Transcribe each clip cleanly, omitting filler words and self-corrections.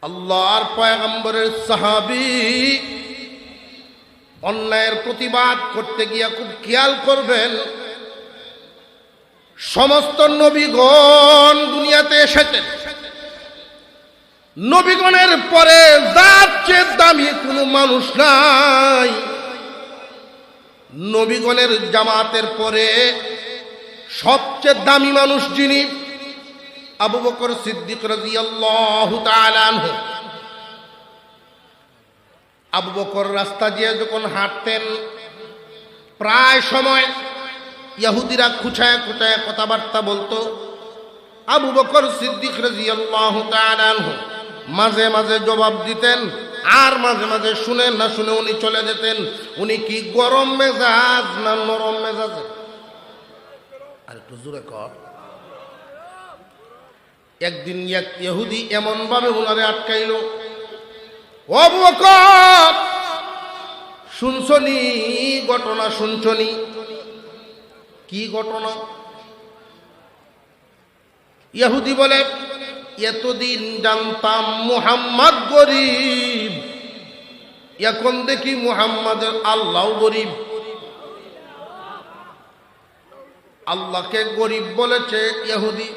আল্লাহর পয়গম্বরের সাহাবী অন্যায়ের প্রতিবাদ করতে গিয়ে খুব খেয়াল করবেন, সমস্ত নবীগণ দুনিয়াতে এসেছেন, নবীগণের পরে যার চেয়ে দামি কোনো মানুষ নাই। নবীগণের জামাতের পরে সবচেয়ে দামি মানুষ যিনি, আবু বকর সিদ্দিক রাদিয়াল্লাহু তাআলা আনহু। আবু বকর রাস্তা দিয়ে যখন হাঁটতেন, প্রায় সময় ইহুদিরা খুঁচায় খুঁচায় কথাবার্তা বলতো। আবু বকর সিদ্দিক রাদিয়াল্লাহু তাআলা আনহু মাঝে মাঝে জবাব দিতেন, আর মাঝে মাঝে শুনে না শুনে উনি চলে যেতেন। উনি কি গরম মেজাজ না নরম মেজাজ? আর একটু জোরে কর। একদিন এক ইহুদি এমন ভাবে উনারে আটকাইল, ও আবু বকর শুনছনি ঘটনা? শুনছনি কি ঘটনা? ইহুদি বলে, এতদিন জানতাম মুহাম্মদ গরিব, এখন দেখি মুহাম্মাদের আল্লাহ গরিব। আল্লাহকে গরিব বলেছে ইহুদি।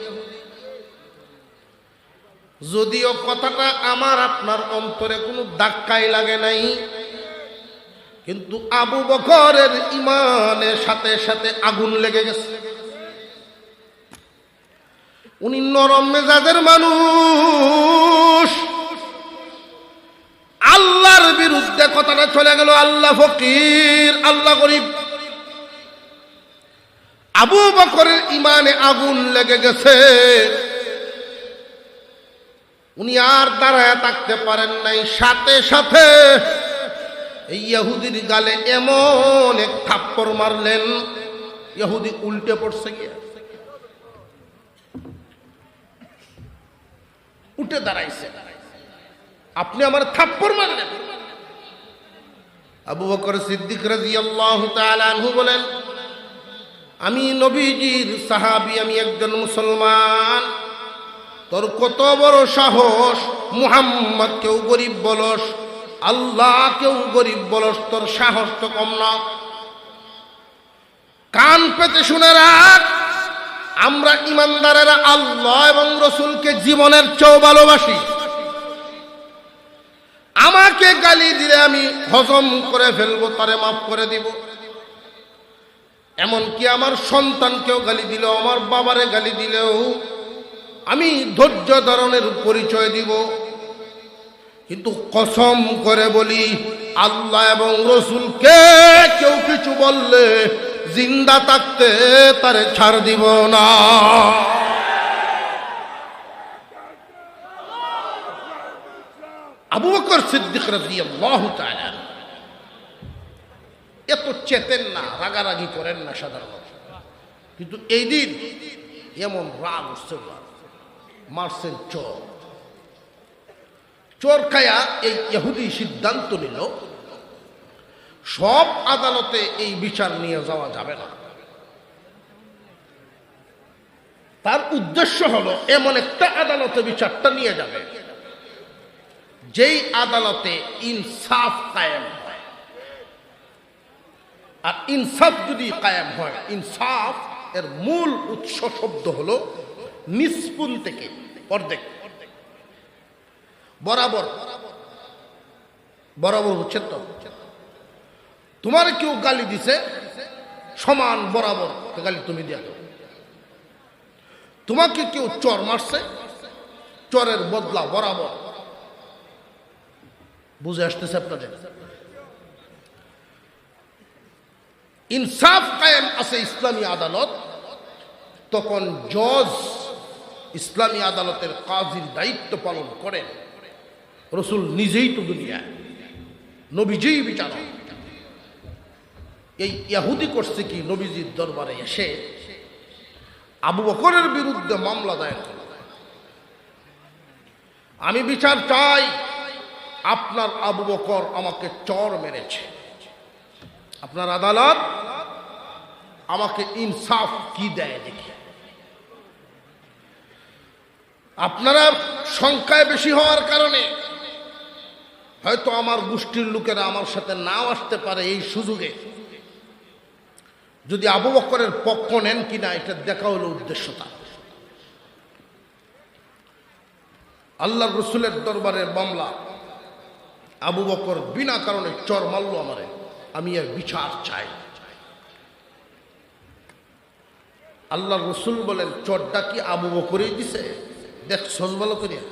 যদিও কথাটা আমার আপনার অন্তরে কোনো ধাক্কাই লাগে নাই, কিন্তু আবু বকরের ঈমানের সাথে সাথে আগুন লেগে গেছে। উনি নরম মেজাজের মানুষ, আল্লাহর বিরুদ্ধে কথাটা চলে গেল। আল্লাহ ফকির, আল্লাহ গরিব। আবু বকরের ঈমানে আগুন লেগে গেছে। উনি আর দাঁড়ায় থাকতে পারেন নাই, সাথে সাথে এই ইহুদির গালে এমন এক থাপ্পড় মারলেন, ইহুদি উল্টে পড়ছে, গিয়ে উঠে দাঁড়াইছে। আপনি আমার থাপ্পড় মারলেন? আবু বকর সিদ্দিক রাদিয়াল্লাহু তাআলা আনহু বলেন, আমি নবীজির সাহাবী, আমি একজন মুসলমান, তোর কত বড় সাহস, মুহাম্মদ কেউ গরিব বলস, আল্লাহ কেউ গরিব বলস, তোর সাহস তো কম না। কান পেতে শুনে রাখ, আমরা ইমানদারেরা আল্লাহ এবং রসুলকে জীবনের চেয়েও ভালোবাসি। আমাকে গালি দিলে আমি হজম করে ফেলবো, তারে মাফ করে দিব। এমনকি আমার সন্তানকেও গালি দিলেও, আমার বাবারে গালি দিলেও আমি ধৈর্য ধারণের পরিচয় দিব। কিন্তু কসম করে বলি, আল্লাহ এবং রসুলকে কেউ কিছু বললে জিন্দা থাকতে তারে ছাড় দিব না। আবু বকর সিদ্দিক রাদিয়াল্লাহু তাআলা এত চেতেন না, রাগারাগি করেন না সাধারণত, কিন্তু এই দিন এমন রাগ উঠছে, মারছেন চোর। চোর খায়া এই ইহুদি সিদ্ধান্ত নিল, সব আদালতে এই বিচার নিয়ে যাওয়া যাবে না। তার উদ্দেশ্য হলো এমন একটা আদালতে বিচারটা নিয়ে যাবে যেই আদালতে ইনসাফ কায়েম হয়। আর ইনসাফ যদি কায়েম হয়, ইনসাফ এর মূল উৎস শব্দ হলো নিসপুন থেকে অর্ধেক, বরাবর। বরাবর হচ্ছে তো, তোমার কেউ গালি দিছে, সমান বরাবর গালি তুমি দিয়া দাও। তোমাকে কেউ চর মারছে, চরের বদলা বরাবর। বুঝে আসতেছে আপনাদের? ইনসাফ কায়েম আছে ইসলামী আদালত, তখন জজ ইসলামী আদালতের কাজীর দায়িত্ব পালন করেন। রসুল নিজেই তো দুনিয়া, নবীজিই বিচারক। এই ইহুদি করছে কি, নবীজির দরবারে এসে আবু বকরের বিরুদ্ধে মামলা দায়ের করল, আমি বিচার চাই, আপনার আবু বকর আমাকে চর মেরেছে, আপনার আদালত আমাকে ইনসাফ কি দেয় দেখি। আপনারা সংখ্যায় বেশি হওয়ার কারণে হয়তো আমার গোষ্ঠীর লোকেরা আমার সাথে নাও আসতে পারে, এই সুযোগে যদি আবু বকরের পক্ষ নেন কিনা এটা দেখা হলো উদ্দেশ্যতা। আল্লাহর রসুলের দরবারের মামলা, আবু বকর বিনা কারণে চর মারল আমারে, আমি এর বিচার চাই। আল্লাহর রসুল বলেন, চরটা কি আবু বকরই দিছে? দেখ সজবল করিয়া,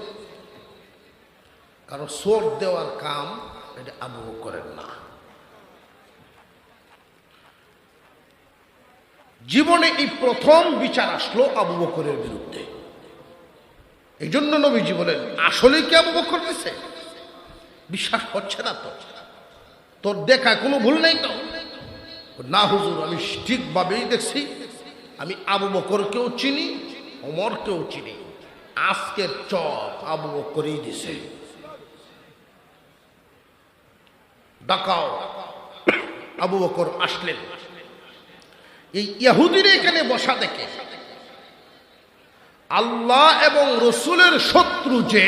কারণ চোর দেওয়ার কাম এটা আবু বকরের না। জীবনে এই প্রথম বিচার আসলো আবু বকরের বিরুদ্ধে। এই জন্য নবীজি বলেন, আসলে কি আবু বকর দিছে? বিশ্বাস হচ্ছে না তো? তোর দেখা কোনো ভুল নেই তো? না হুজুর, আমি ঠিকভাবেই দেখছি, আমি আবু বকরকেও চিনি, ওমরকেও চিনি, আজকের চর আবু বকরই দিছে। ডাকাও। আবু বকর আসলেন, এই ইহুদির এখানে বসা দেখে আল্লাহ এবং রসুলের শত্রু যে,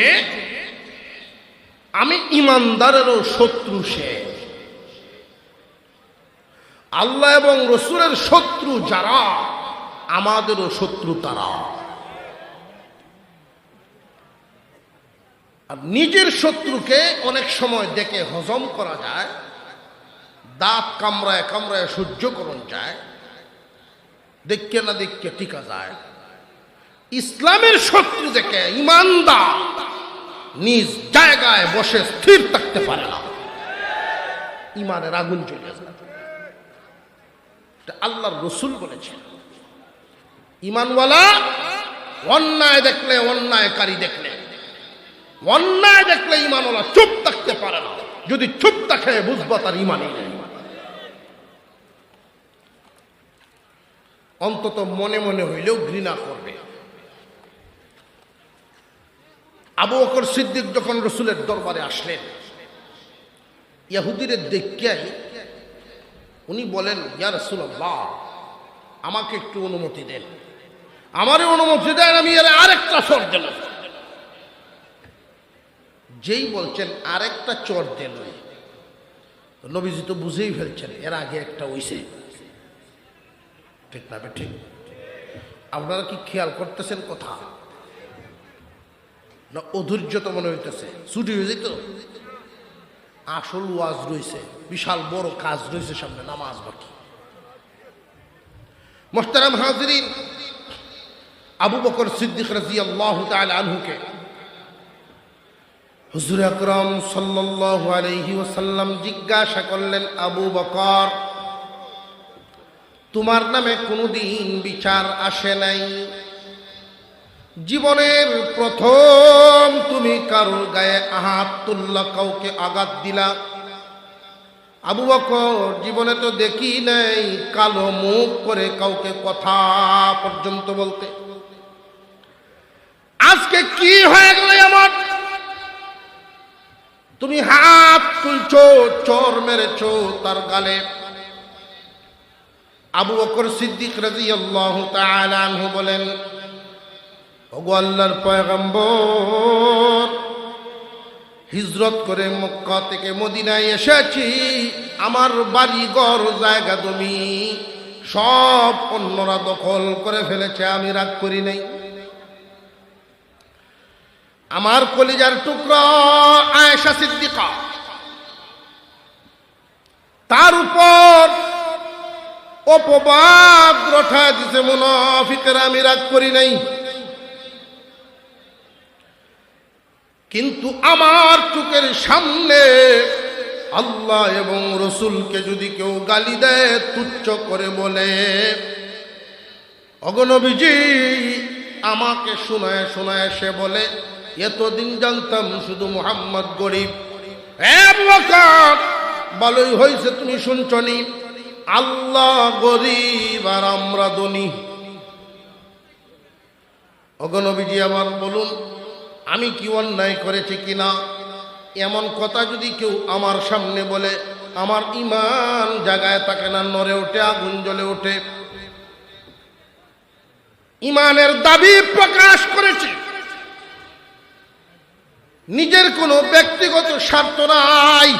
আমি ইমানদারেরও শত্রু সে। আল্লাহ এবং রসুলের শত্রু যারা, আমাদেরও শত্রু তারা। আর নিজের শত্রুকে অনেক সময় দেখে হজম করা যায়, দাঁত কামড়ায় কামড়ায় সহ্য করন যায়, দেখকে না দেখকে টিকা যায়। ইসলামের শত্রু দেখে ইমানদার নিজ জায়গায় বসে স্থির থাকতে পারে না, ইমানের আগুন চলে যায়। আল্লাহর রসুল বলেছেন, ইমানওয়ালা অন্যায় দেখলে, অন্যায়কারী দেখলে, অন্যায় দেখলে ইমানওয়ালা চুপ থাকতে পারে না। যদি চুপ থাকে বুঝবো তার ইমানই নেই। অন্তত মনে মনে হইলেও ঘৃণা করবে। আবু বকর সিদ্দিক যখন রসুলের দরবারে আসলেন, ইহুদিদের দেখিয়াই উনি বলেন, ইয়া রাসূলুল্লাহ, আমাকে একটু অনুমতি দেন, আমারে অনুমতি দেন, আমি এর আরেকটা চর দেন। যেই বলছেন আরেকটা চর দেন, নবীজি তো বুঝেই ফেলছেন এর আগে একটা হইছে। ঠিক না ঠিক? আপনারা কি খেয়াল করতেছেন কথা? না অধৈর্যত মনে হইতেছে? ছুটি হয়ে যেত। আসল ওয়াজ রয়েছে, বিশাল বড় কাজ রয়েছে সামনে, নামাজ বাকি। মুহতারাম হাজিরিন, আবু বকর সিদ্দিক রাদিয়াল্লাহু তাআলা আনহুকে হুজুর আকরাম সাল্লাল্লাহু আলাইহি ওয়াসাল্লাম জিজ্ঞাসা করলেন, আবু বকর, তোমার নামে কোনোদিন বিচার আসে নাই? জীবনের প্রথম তুমি কারোর গায়ে হাত তুললা, কাউকে আঘাত দিলা? আবু বকর, জীবনে তো দেখি নাই কালো মুখ করে কাউকে কথা পর্যন্ত বলতে। আজকে কি হয়ে গেল এমন? তুমি হাত তুলছো, চোর মেরেছো তার গালে। আবু বকর সিদ্দিক রাদিয়াল্লাহু তাআলা আনহু বলেন, ওগো আল্লাহর পয়গম্বর, হিজরত করে মক্কা থেকে মদিনায় এসেছি, আমার বাড়ি ঘর জায়গা জমি সব অন্যরা দখল করে ফেলেছে, আমি রাগ করি নাই। আমার কলিজার টুকরা আয়েশা সিদ্দিকা, তার উপর অপবাদ রটায় দিছে মুনাফিকরা, আমি রাগ করি নাই। কিন্তু আমার চোখের সামনে আল্লাহ এবং রসুলকে যদি কেউ গালি দেয়, তুচ্ছ করে বলে, ওগো নবীজি, আমাকে শোনায় শোনায় সে বলে, এতদিন জানতাম শুধু মুহাম্মদ গরিব। আবু বকর, ভালোই হয়েছে তুমি শুনছনি, আল্লাহ গরিব আর আমরা ধনী। ওগো নবীজি, আবার বলুন, আমি কি অন্যায় করেছি কিনা? এমন কথা যদি কেউ আমার সামনে বলে, আমার ঈমান জাগায় থাকে না, নড়ে ওঠে, আগুন জ্বলে ওঠে। ঈমানের দাবি প্রকাশ করেছে, নিজের কোনো ব্যক্তিগত স্বার্থ নাই।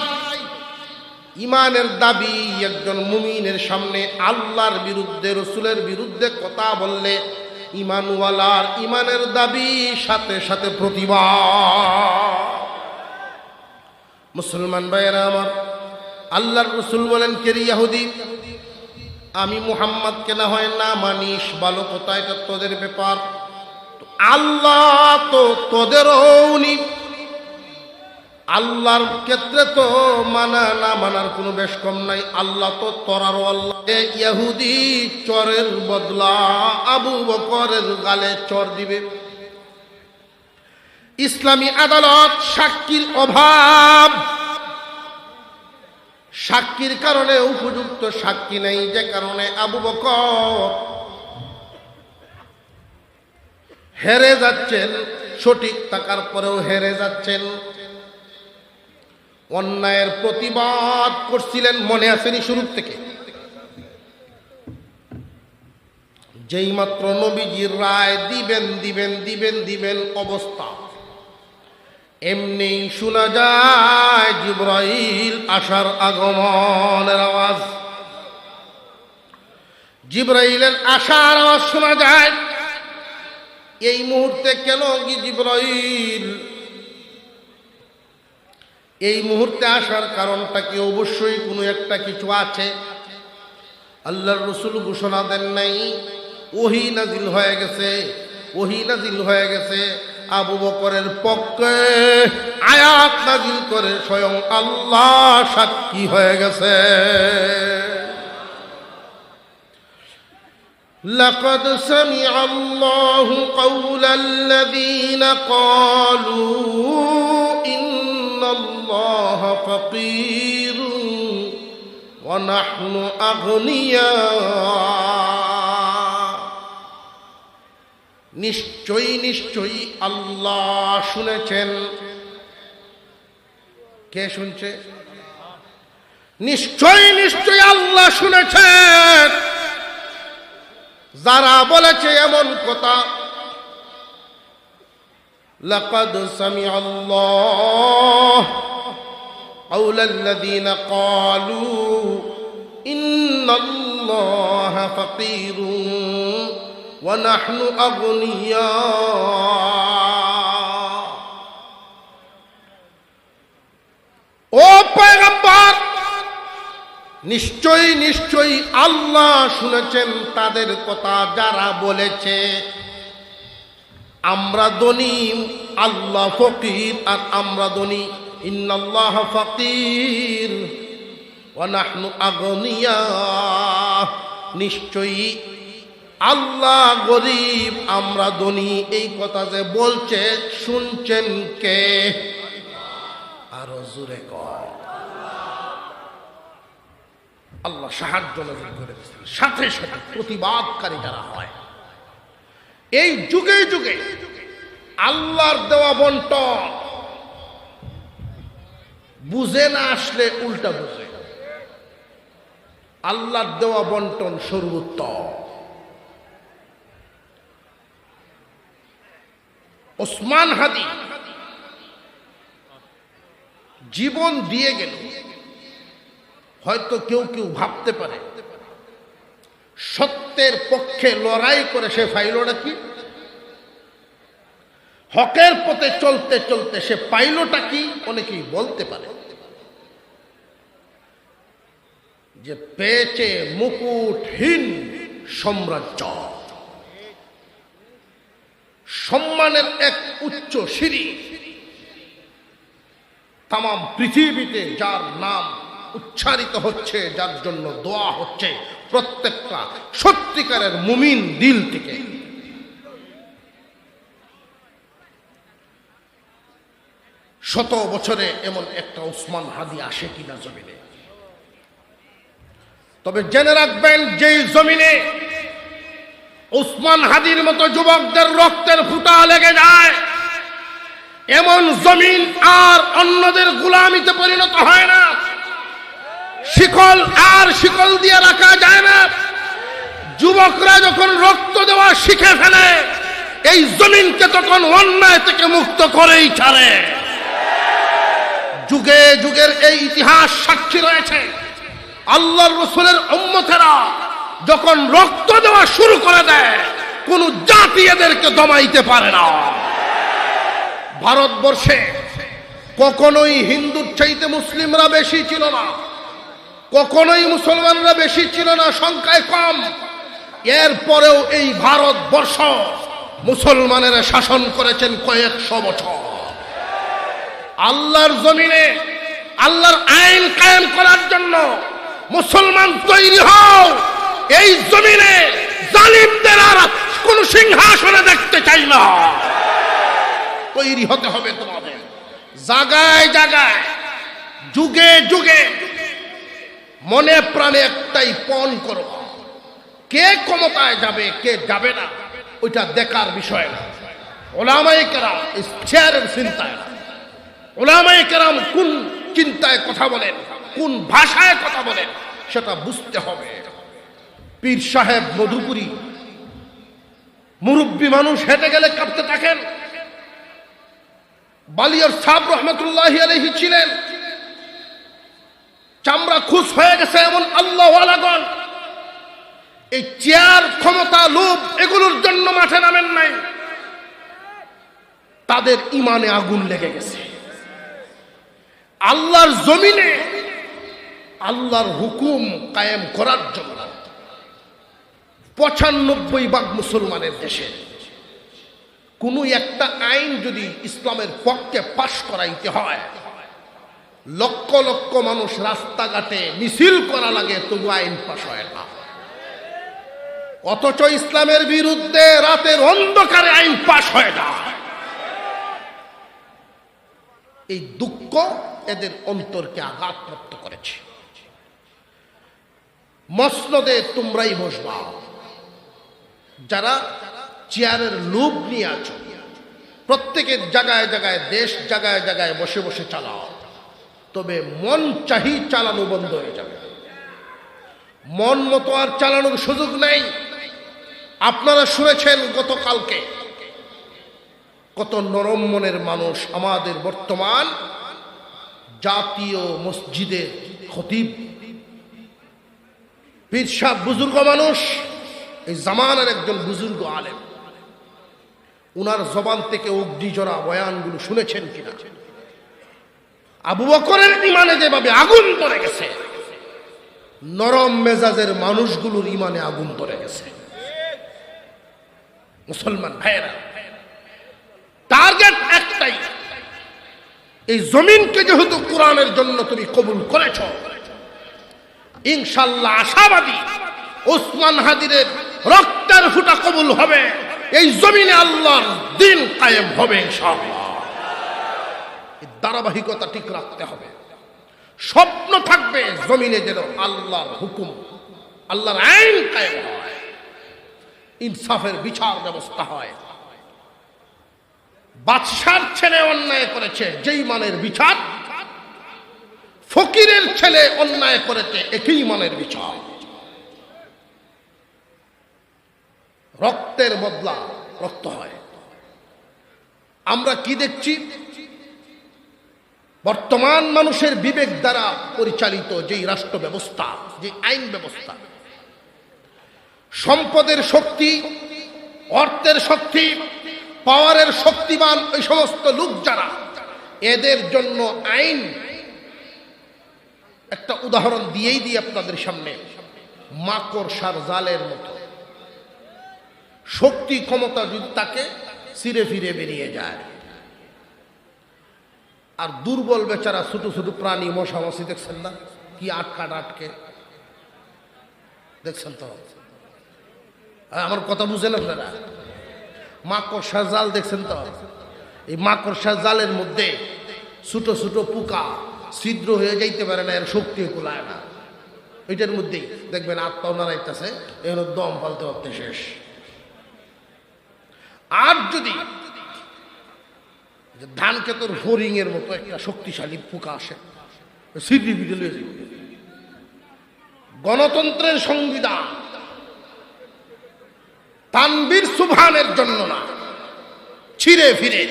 ইমানের দাবি একজন মুমিনের সামনে আল্লাহর বিরুদ্ধে, রসুলের বিরুদ্ধে কথা বললে ইমানওয়ালার ইমানের দাবি সাথে সাথে প্রতিবাদ। মুসলমান ভাইয়েরা আমার, আল্লাহর রসুল বলেন, কে রে ইহুদি, আমি মুহাম্মদকে না হয় না মানিস, ভালো কথা, এটা তোদের ব্যাপার। আল্লাহ তো তোদেরও উনি, আল্লাহর ক্ষেত্রে তো মানা না মানার কোনো বেশ কম নাই। আল্লাহ তো তোরারও আল্লাহ। ইহুদি চরের বদলা আবু বকরের গালে চর দিবে। ইসলামী আদালত সাক্ষীর অভাব, সাক্ষীর কারণে উপযুক্ত সাক্ষী নেই, যে কারণে আবু বকর হেরে যাচ্ছেন, সঠিক থাকার পরেও হেরে যাচ্ছেন। অন্যায়ের প্রতিবাদ করছিলেন, মনে আসেনি শুরু থেকে? যেই মাত্র নবীজির রায় দিবেন দিবেন দিবেন দিবেন অবস্থা, এমনি শোনা যায় জিবরাইল আসার আগমনের আওয়াজ। জিবরাইলের আসার আওয়াজ শোনা যায়। এই মুহূর্তে কেন কি জিবরাইল এই মুহূর্তে আসার কারণটা কি? অবশ্যই কোনো একটা কিছু আছে। আল্লাহর রাসূল ঘোষণা দেন নাই, ওহী নাজিল হয়ে গেছে, ওহী নাজিল হয়ে গেছে। আবু বকরের পক্ষে আয়াত নাজিল করে স্বয়ং আল্লাহ সাক্ষী হয়ে গেছে। লাকাদ সামিআ আল্লাহু কাওলাল্লাযীনা ক্বালু ইন্নাল্লাহা ফাকীরুন ওয়া নাহনু আগনিয়া। নিশ্চয়ই নিশ্চয়ই আল্লাহ শুনেছেন। কে শুনছে? নিশ্চয়ই নিশ্চয়ই আল্লাহ শুনেছেন যারা বলেছে এমন কথা। লাকাদ সামিআ আল্লাহ কাওলাল্লাযীনা ক্বালু ইন্নাল্লাহা ফাকীরুন ওয়া নাহনু আগনিয়া। ও পয়গম্বর, নিশ্চয়ই নিশ্চয়ই আল্লাহ শুনেছেন তাদের কথা যারা বলেছে আমরা ধনী, আল্লাহ ফকির আর আমরা ধনী। ইন্নাল্লাহা ফাকীর ওয়া নাহনু আগনিয়া। নিশ্চয়ই আল্লাহ গরিব, আমরা ধনী। এই কথা যে বলছে শুনছেন কে? আরো জোরে কর। আল্লাহ সাহায্য নাযিল করে দিয়েছেন। সাথে সাথে প্রতিবাদকারী যারা হয়, এই যুগে যুগে আল্লাহর দেওয়া বন্টন বুঝে না আসলে উল্টা বুঝে। আল্লাহর দেওয়া বন্টন সর্বোত্তম। ওসমান হাদি জীবন দিয়ে গেল। হয়তো কেউ কেউ ভাবতে পারে সত্যের পক্ষে লড়াই করে সে পাইলটা কি? হকের পথে চলতে চলতে সে পাইলটা কি? অনেকেই বলতে পারে যে পেয়েছে মুকুটহীন সাম্রাজ্য, সম্মানের এক উচ্চ সিঁড়ি। তাম পৃথিবীতে যার নাম উচ্চারিত হচ্ছে, যার জন্য দোয়া হচ্ছে প্রত্যেকটা সত্যিকারের মুমিন দিল থেকে। শত বছরে এমন একটা ওসমান হাদি আসে কিনা জমিনে? তবে জেনে রাখবেন, যেই জমিনে ওসমান হাদির মতো যুবকদের রক্তের ফুটা লেগে যায়, এমন জমিন আর অন্যদের গোলামিতে পরিণত হয় না। শিকল আর শিকল দিয়ে রাখা যায় না। যুবকরা যখন রক্ত দেওয়া শিখে ফেলে, এই জমিনকে তখন অন্যায় থেকে মুক্ত করেই ছাড়ে। যুগে যুগের এই ইতিহাস সাক্ষী রয়েছে, আল্লাহর রাসূলের উম্মতেরা যখন রক্ত দেওয়া শুরু করে দেয়, কোন জাতি এদেরকে দমাইতে পারে না। ভারতবর্ষে কখনোই হিন্দুর চাইতে মুসলিমরা বেশি ছিল না, কখনোই মুসলমানরা বেশি ছিল না, সংখ্যায় কম। এরপরেও এই ভারতবর্ষ মুসলমানেরা শাসন করেছেন কয়েকশো বছর। আল্লাহর জমিনে আল্লাহর আইন কায়েম করার জন্য মুসলমান তৈরি হও। এই জমিনে জালিমদের আর কোন সিংহাসনে দেখতে চাই না। তৈরি হতে হবে তোমাদের, জায়গায় জায়গায়, যুগে যুগে। মনে প্রাণে একটাই পণ করো, কে ক্ষমতায় যাবে কে যাবে না ওইটা দেখার বিষয় না। ওলামায়ে কেরাম চেয়ারের চিন্তায় না, ওলামায়ে কেরাম কোন চিন্তায় কথা বলেন, কোন ভাষায় কথা বলেন সেটা বুঝতে হবে। পীর সাহেব মধুপুরী মুরব্বী মানুষ হেঁটে গেলে কাঁপতে থাকেন। বালিয়ার সাহেব রহমতুল্লাহি আলাইহি ছিলেন, চামড়া খুশ হয়ে গেছে এমন আল্লাহওয়ালাগণ এই চেয়ার, ক্ষমতা, লোভ এগুলোর জন্য মাঠে নামেন নাই। তাদের ইমানে আগুন লেগে গেছে। আল্লাহর জমিনে আল্লাহর হুকুম কায়েম করার জন্য ৯৫% মুসলমানের দেশে কোন একটা আইন যদি ইসলামের পক্ষে পাশ করাইতে হয়, লক্ষ লক্ষ মানুষ রাস্তাঘাটে মিছিল করা লাগে, তবু আইন পাশ হয় না। অথচ ইসলামের বিরুদ্ধে রাতের অন্ধকারে আইন পাশ হয় না। এই দুঃখ এদের অন্তরকে আঘাতপ্রাপ্ত করেছে। মসনদে তোমরাই বসবা, যারা চেয়ারের লোভ নিয়ে আছো, প্রত্যেকের জায়গায় জায়গায়, দেশ জায়গায় জায়গায় বসে বসে চালাও, তবে মন চাহি চালানো বন্ধ হয়ে যাবে। মন মতো আর চালানোর সুযোগ নেই। আপনারা শুনেছেন গতকালকে কত নরম মনের মানুষ আমাদের বর্তমান জাতীয় মসজিদের খতিব, পীর সাহেব, বুজুর্গ মানুষ, এই জামানার একজন বুজুর্গ আলেম। উনার জবান থেকে অগ্নিজরা বয়ানগুলো শুনেছেন কিনা? আবু বকরের ইমানে যেভাবে আগুন ধরে গেছে, নরম মেজাজের মানুষগুলোর ইমানে আগুন ধরে গেছে। মুসলমান ভাইয়েরা, টার্গেট একটাই, এই জমিনকে যেহেতু কোরআনের জন্য তুমি কবুল করেছ, ইনশাআল্লাহ আশাবাদী ওসমান হাদিদের রক্তের ফুটা কবুল হবে, এই জমিনে আল্লাহর দ্বীন কায়েম হবে ইনশাআল্লাহ। এই ধারাবাহিকতা ঠিক রাখতে হবে। স্বপ্ন থাকবে জমিনে যেন আল্লাহর হুকুম, আল্লাহর আইন কায়েম হয়, ইনসাফের বিচার ব্যবস্থা হয়। বাদশার ছেলে অন্যায় করেছে, যেই মানের বিচার, ফকিরের ছেলে অন্যায় করেছে, একই মানের বিচার। রক্তের বদলা রক্ত হয়। আমরা কি দেখছি? বর্তমান মানুষের বিবেক দ্বারা পরিচালিত যেই রাষ্ট্র ব্যবস্থা, যে আইন ব্যবস্থা, সম্পদের শক্তি, অর্থের শক্তি, পাওয়ারের শক্তিমান ওই সমস্ত লোক যারা, এদের জন্য আইন, একটা উদাহরণ দিয়েই দিই আপনাদের সামনে, মাকড়সার জালের মতো। শক্তি ক্ষমতা যদি তাকে ছিঁড়ে ফিরে বেরিয়ে যায়। আর দুর্বল বেচারা ছোট ছোট প্রাণী, মশা মাছি দেখছেন না কি আটকে দেখছেন তো? আমার কথা বুঝেন আপনারা? মাকড়সার জাল দেখছেন তো? এই মাকড়সার জালের মধ্যে ছোট ছোট পোকা ছিদ্র হয়ে যাইতে পারে না, এর শক্তি কুলায় না। ওইটার মধ্যেই দেখবেন আত্মাও নাড়াইতেছে, এগুলো দম ফালতে ফালতে শেষ। আর যদি ধান ক্ষেতের হরিং এর মতো একটা শক্তিশালী পোকা আসে, সিডি বিডে গণতন্ত্রের সংবিধান তানবীর সুবহানের জন্য না, ছিঁড়ে ফিরে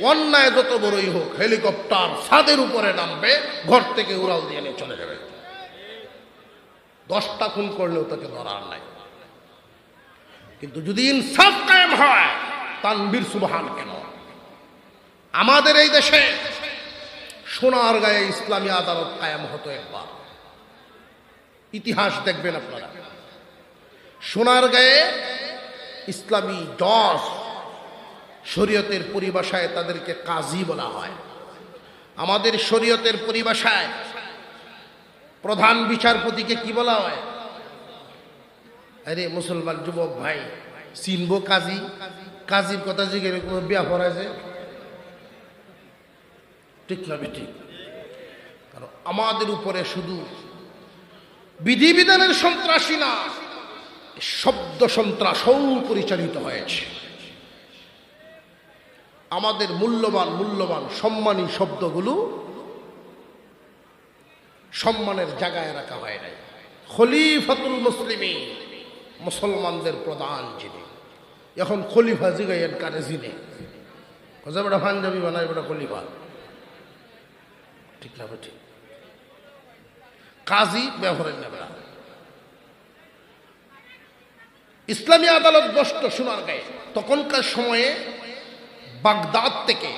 অন্যায় যত বড়ই হোক হেলিকপ্টার ছাদের উপরে নামবে, ঘর থেকে উড়াল দিয়ে নিয়ে চলে যাবে। 10টা খুন করলেও তাকে ধরার নাই। কিন্তু যদি ইনসাফ কায়েম হয়, তানবীর সুবহান কেন? আমাদের এই দেশে সোনারগাঁয়ে ইসলামী আদালত কায়েম হতো একবার। ইতিহাস দেখবেন আপনারা, সোনারগাঁয়ে ইসলামী জজ, শরীয়তের পরিভাষায় তাদেরকে কাজী বলা হয়। আমাদের শরীয়তের পরিভাষায় প্রধান বিচারপতিকে কি বলা হয়? আরে মুসলমান যুবক ভাই, চিনবো কাজী? কাজীর কথা জিজ্ঞেস কোনো বিয়া পড়াইছে? ঠিক না বেঠিক? কারণ আমাদের উপরে শুধু বিধিবিধানের সন্ত্রাসী না, শব্দ সন্ত্রাসও পরিচালিত হয়েছে। আমাদের মূল্যবান সম্মানী শব্দগুলো সম্মানের জায়গায় রাখা হয় নাই। খলিফাতুল মুসলিমিন, মুসলমানদের প্রধান যিনি, এখন খলিফা জিগাইয়ের কারে জিনে বেটা পাঞ্জাবি বানায় বেটা খলিফা, ঠিক না ঠিক? কাজী ব্যবহারের না বেড়া। ইসলামী আদালত বসত সোনারগাঁয়ে। তখনকার সময়ে বাগদাদ থেকে,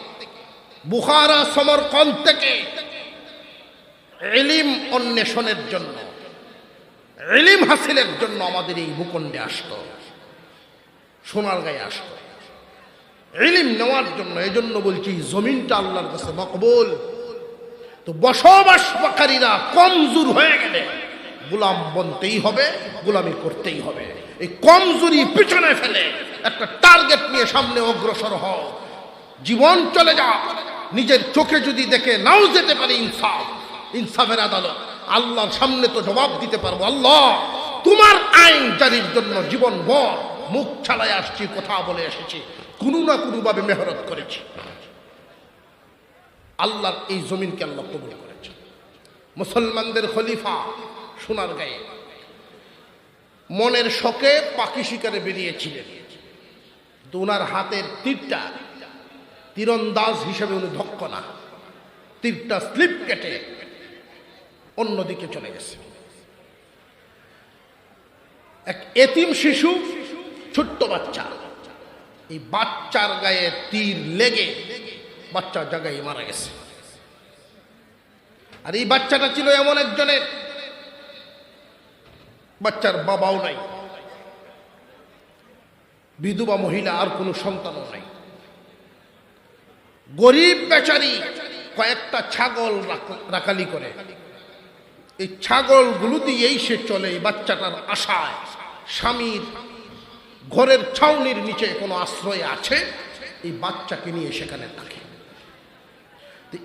বুখারা, সমরকন্দ থেকে ইলম অন্বেষণের জন্য, ইলম হাসিলের জন্য আমাদের এই ভূখণ্ডে আসত, সোনারগাঁয়ে আসত ইলম নেওয়ার জন্য। এই জন্য বলছি জমিনটা আল্লাহর কাছে মকবুল। তো বসবাসকারীরা কমজোর হয়ে গেলে গোলাম বনতেই হবে, গোলামি করতেই হবে। এই কমজোরি পিছনে ফেলে একটা টার্গেট নিয়ে সামনে অগ্রসর হও। জীবন চলে যা, নিজের চোখে যদি দেখে নাও যেতে পারে ইনসাফ, ইনসাফের আদালত, আল্লাহর সামনে তো জবাব দিতে পারবো, আল্লাহ তোমার আইন জারির জন্য জীবন ভর মুখ ছাড়াই আসছি, কথা বলে এসেছি, কোনো না কোনো ভাবে মেহনত করেছি। আল্লাহর এই জমিনকে আল্লাহ কবুল করেছে। মুসলমানদের খলিফা সোনারগাঁয়ে মনের শখে পাখি শিকারে বেরিয়েছিলেন। তো ওনার হাতের তীরটা তীরন্দাজ হিসেবে উনি দক্ষ না, তীরটা স্লিপ কেটে অন্যদিকে চলে গেছে। এক এতিম শিশু, ছোট্ট বাচ্চা, এই বাচ্চার গায়ে তীর লেগে বাচ্চার জায়গায় মারা গেছে। আর এই বাচ্চাটা ছিল এমন একজনের, বাচ্চার বাবাও নাই, বিধবা মহিলা, আর কোনো সন্তানও নাই। গরিব বেচারি কয়েকটা ছাগল রাখালি করে, এই ছাগলগুলো দিয়েই সে চলে। এই বাচ্চাটার আশায় স্বামীর ঘরের ছাউনির নিচে কোনো আশ্রয় আছে, এই বাচ্চাকে নিয়ে সেখানে থাকে।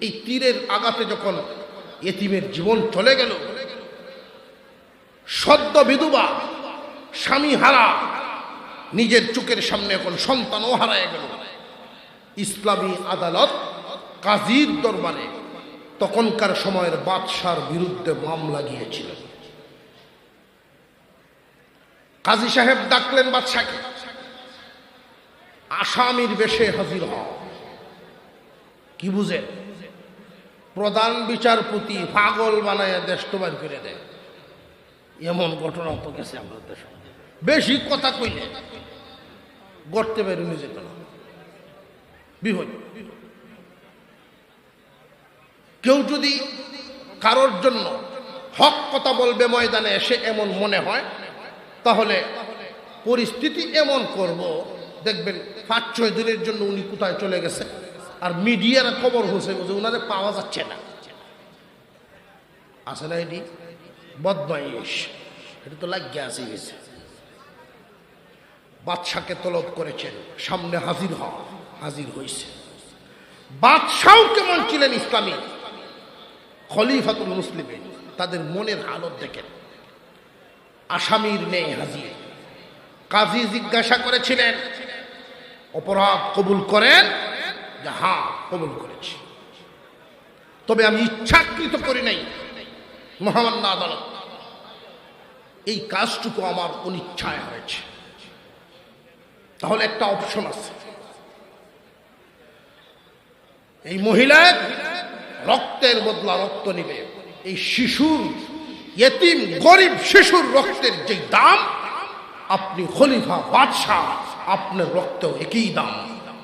এই তীরের আঘাতে যখন এতিমের জীবন চলে গেল, সদ্য বিধবা, স্বামী হারা, নিজের চোখের সামনে এখন সন্তানও হারায় গেল। ইসলামী আদালত কাজীর দরবারে তখনকার সময়ের বাদশার বিরুদ্ধে মামলা গিয়েছিল। কাজী সাহেব ডাকলেন বাদশাকে, আসামির বেশে হাজির হও। কি বুঝে? প্রধান বিচারপতি পাগল বানায় দেশ তোমার করে দেয়, এমন ঘটনা তো গেছে আমাদের দেশে। বেশি কথা কইলে গড়তে বেরোনি যেত না, বিপদ। কেউ যদি কারোর জন্য হক কথা বলবে ময়দানে এসে এমন মনে হয়, তাহলে পরিস্থিতি এমন করব, দেখবেন 5-6 দিনের জন্য উনি কোথায় চলে গেছে, আর মিডিয়ারা খবর হচ্ছে যে উনারে পাওয়া যাচ্ছে না। আছে না এটি বদমাইশ, এটা তো লাগিয়ে আসে গেছে। বাদশাকে তলব করেছেন, সামনে হাজির হওয়া, হাজির হয়েছে। বাদশাও কেমন ছিলেন ইসলামী খলিফাতুল মুসলিমিন, তাদের মনের হালত দেখেন। আসামির নেই হাজির। কাজী জিজ্ঞাসা করেছিলেন, অপরাধ কবুল করেন? যে হ্যাঁ কবুল করেছি, তবে আমি ইচ্ছাকৃত করি নাই, মহামান্য আদালত, এই কাজটুকু আমার অনিচ্ছায় হয়েছে। তাহলে একটা অপশন আছে, এই মহিলা রক্তের বদলা রক্ত নিবে। এই শিশুর, ইয়েতিম গরিব শিশুর রক্তের যে দাম, আপনি খলিফা বাদশাহ, আপনার রক্তেও একই দাম,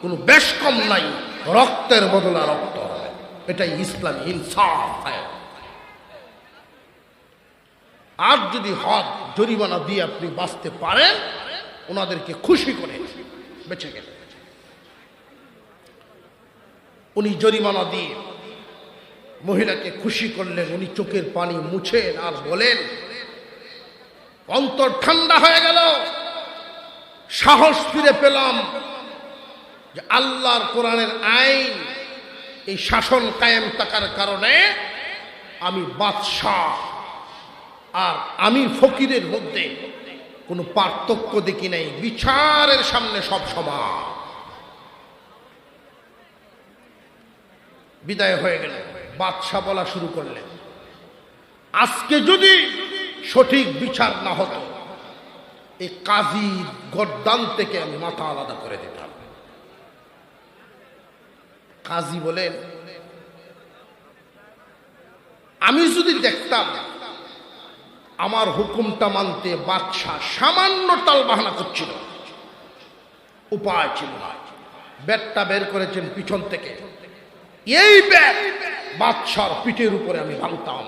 কোনো বেশ কম নাই। রক্তের বদলা রক্ত, এটাই ইসলামী ইনসাফ। আর যদি হক জরিমানা দিয়ে আপনি বাঁচতে পারেন, ওনাদেরকে খুশি করে বেঁচে গেলেন। উনি জরিমানা দিয়ে মহিলাকে খুশি করলেন। উনি চোখের পানি মুছেন আর বলেন, অন্তর ঠান্ডা হয়ে গেল, সাহস ফিরে পেলাম যে আল্লাহর কোরআনের আইন, এই শাসন কায়েম থাকার কারণে আমি বাদশাহ আর আমি ফকিরের মধ্যে কোনো পার্থক্য দেখি নাই, বিচারের সামনে সব সমান। বিদায় হয়ে গেল। বাদশাহ বলা শুরু করলেন, আজকে যদি সঠিক বিচার না হতো, এই কাজী গর্দান থেকে আমি মাথা আলাদা করে দিতাম। কাজী বলেন, আমি যদি দেখতাম আমার হুকুমটা মানতে বাদশাহ সামান্য টালবাহানা করছিল, উপায় ছিল না, ব্যাটটা বের করেছেন পিছন থেকে, এই ব্যাট বাদশার পিঠের উপরে আমি ভাঙতাম।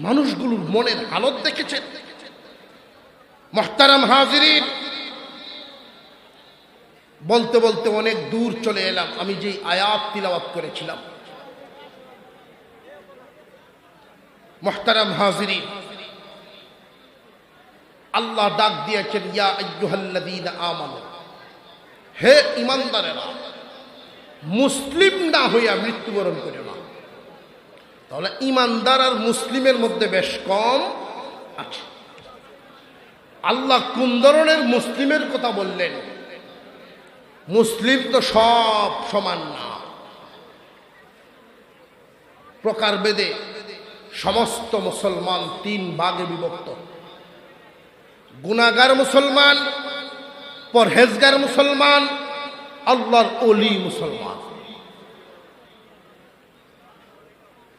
মানুষগুলোর মনের হালত দেখেছেন? মুহতারাম হাজিরিন, বলতে বলতে অনেক দূর চলে এলাম। আমি যে আয়াত তিলাওয়াত করেছিলাম, মুহতারাম হাজিরিন, আল্লাহ ডাক দিয়েছেন, ইয়া আইয়ুহাল্লাযীনা আমানু, হে ঈমানদারেরা, মুসলিম না হইয়া মৃত্যুবরণ করে না। তাহলে ঈমানদার আর মুসলিমের মধ্যে বেশ কম আছে। আল্লাহ কোন ধরনের মুসলিমের কথা বললেন? মুসলিম তো সব সমান না, প্রকারভেদে সমস্ত মুসলমান তিন ভাগে বিভক্ত। গুনাহগার মুসলমান, পরহেজগার মুসলমান, আল্লাহর ওলি মুসলমান।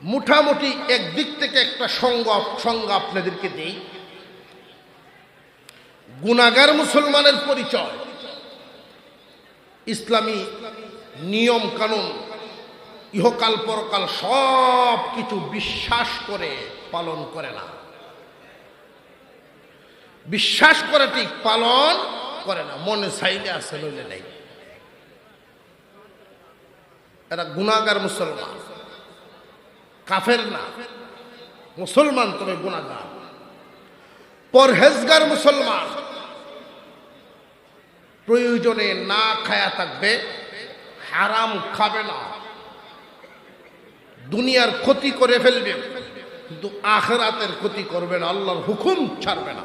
মোটামুটি একদিক থেকে একটা সংজ্ঞা আপনাদেরকে দেই। গুনাহগার মুসলমানের পরিচয়, ইসলামী নিয়ম কানুন, ইহকাল পরকাল সব কিছু বিশ্বাস করে পালন করে না। বিশ্বাস করে ঠিক, পালন করে না। মনে চাইলে আছে, নইলে নেই। এরা গুনাহগার মুসলমান, কাফের না, মুসলমান তবে গুনাহগার। পরহেজগার মুসলমান, প্রয়োজনে না খায়া থাকবে, হারাম খাবে না, দুনিয়ার ক্ষতি করে ফেলবে কিন্তু আখিরাতের ক্ষতি করবে না, আল্লাহর হুকুম ছাড়বে না।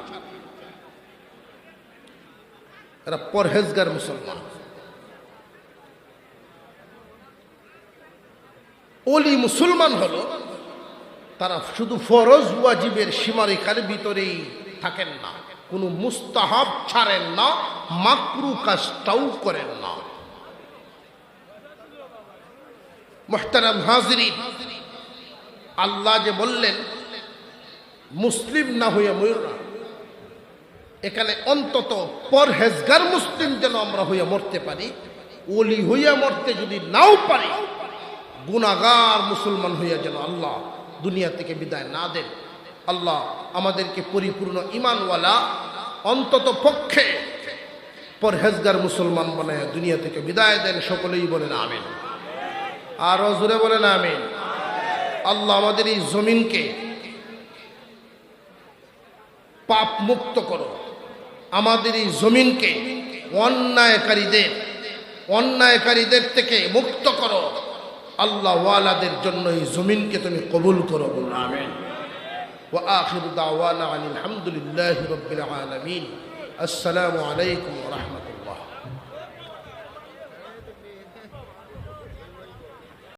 এরা পরহেজগার মুসলমান। ওলি মুসলমান হলো তারা শুধু ফরজ ওয়াজিবের সীমারেখার ভিতরেই থাকেন না, কোনো মুস্তাহাব ছাড়েন না, মাকরু কাজটাও করেন না। মুহতারাম হাজিরিন, আল্লাহ যে বললেন মুসলিম না হইয়া ময়ূর না, এখানে অন্তত পরহেজগার মুসলিম যেন আমরা হইয়া মরতে পারি। ওলি হইয়া মরতে যদি নাও পারি, গুনাহগার মুসলমান হইয়া যেন আল্লাহ দুনিয়া থেকে বিদায় না দেন। আল্লাহ আমাদেরকে পরিপূর্ণ ঈমানওয়ালা, অন্তত পক্ষে পরহেজগার মুসলমান বানায় দুনিয়া থেকে বিদায় দেন। সকলেই বলেন আমিন, আরো জোরে বলেন আমিন। আল্লাহ আমাদের এই জমিনকে পাপ মুক্ত করো, আমাদের এই জমিনকে অন্যায়কারীদের থেকে মুক্ত করো। আল্লাহ ওয়ালাদের জন্য এই জমিনকে তুমি কবুল করো, বলুন আমিন। ওয়া আখিরু দাওয়ানা আনিল হামদুলিল্লাহি রাব্বিল আলামিন। আসসালামু আলাইকুম ওয়া রাহমাতুল্লাহ।